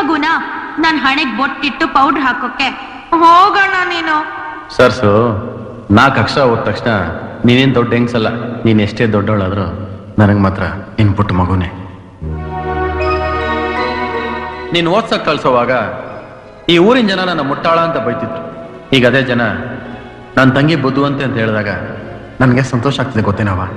ಮಗುನ ನನ್ ಹಣೆಗ್ ಬೊಟ್ಟಿಟ್ಟು ಪೌಡರ್ ಹಾಕೋಕೆ ಹೋಗೋಣ ನೀನು. ಸರ್ಸು 4 ಅಕ್ಷರ ಓದ ತಕ್ಷಣ ನೀನೇನ್ ದೊಡ್ಡ ಹೆಂಗ್ಸಲ್ಲ. ನೀನ್ ಎಷ್ಟೇ ದೊಡ್ಡವಳಾದ್ರೂ ನನಗ್ ಮಾತ್ರ ನಿನ್ ಪುಟ್ಟ ಮಗುನೇ. ನೀನ್ ಓದ್ಸಕ್ ಕಳ್ಸೋವಾಗ ಈ ಊರಿನ ಜನ ನನ್ನ ಮುಟ್ಟಾಳ ಅಂತ ಬೈತಿದ್ರು. ಈಗ ಅದೇ ಜನ ನನ್ನ ತಂಗಿ ಬುದ್ಧುವಂತೆ ಅಂತ ಹೇಳಿದಾಗ ನನಗೆ ಸಂತೋಷ ಆಗ್ತದೆ ಗೊತ್ತೇನವ.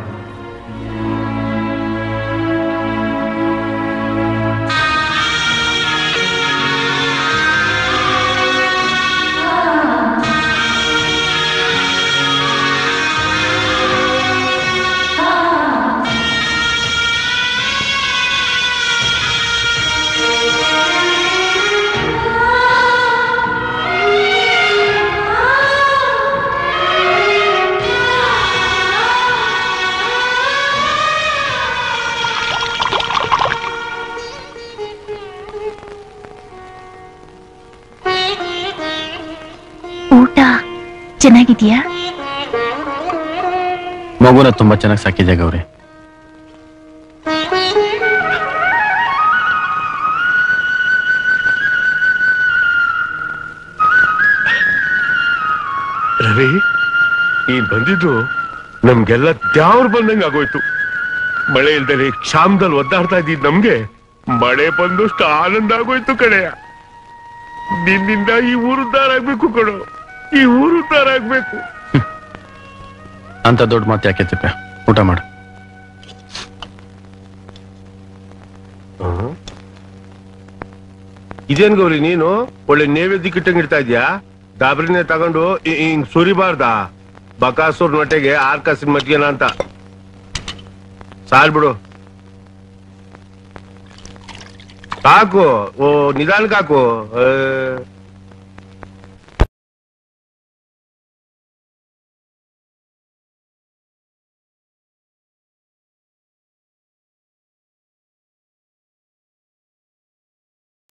ಚೆನ್ನಾಗಿದ್ಯಾ? ಮಗುನ ತುಂಬಾ ಚೆನ್ನಾಗಿ ಸಾಕಿದೆ ಗೌರಿ. ರವಿ, ನೀನ್ ಬಂದಿದ್ದು ನಮ್ಗೆಲ್ಲ ದ್ಯಾವ್ರು ಬಂದಂಗ ಆಗೋಯ್ತು. ಮಳೆ ಇಲ್ದಲ್ಲಿ ಕ್ಷಾಮದಲ್ಲಿ ಒದ್ದಾಡ್ತಾ ಇದ್ದಿದ್ ನಮ್ಗೆ ಮಳೆ ಬಂದಷ್ಟು ಆನಂದ ಆಗೋಯ್ತು ಕಡೆಯ. ನಿನ್ನಿಂದ ಈ ಊರು ಉದ್ಧಾರ ಆಗ್ಬೇಕು ಕಣೋ, ಈ ಊರು ಉದ್ಧಾರ ಆಗ್ಬೇಕು. ಅಂತ ದೊಡ್ಡ ಮಾತು ಯಾಕೆ ತಿಪ್ಪ, ಊಟ ಮಾಡು. ಇದೇನ್ ಗೌರಿ ನೀನು ಒಳ್ಳೆ ನೈವೇದ್ಯ ಕಿಟ್ಟಂಗ್ ಇಡ್ತಾ ಇದ್ಯಾ? ಗಾಬರಿನೇ ತಗೊಂಡು ಹಿಂಗ್ ಸುರಿಬಾರ್ದ? ಬಕಾಸೂರ್ ನೊಟ್ಟೆಗೆ 6 ಕಾಸಿನ ಮಜ್ಜಿಗೆನ ಅಂತ ಸಾಲ್ಬಿಡು. ಸಾಕು, ಓ ನಿಧಾನಕ್ಕೆ ಹಾಕು.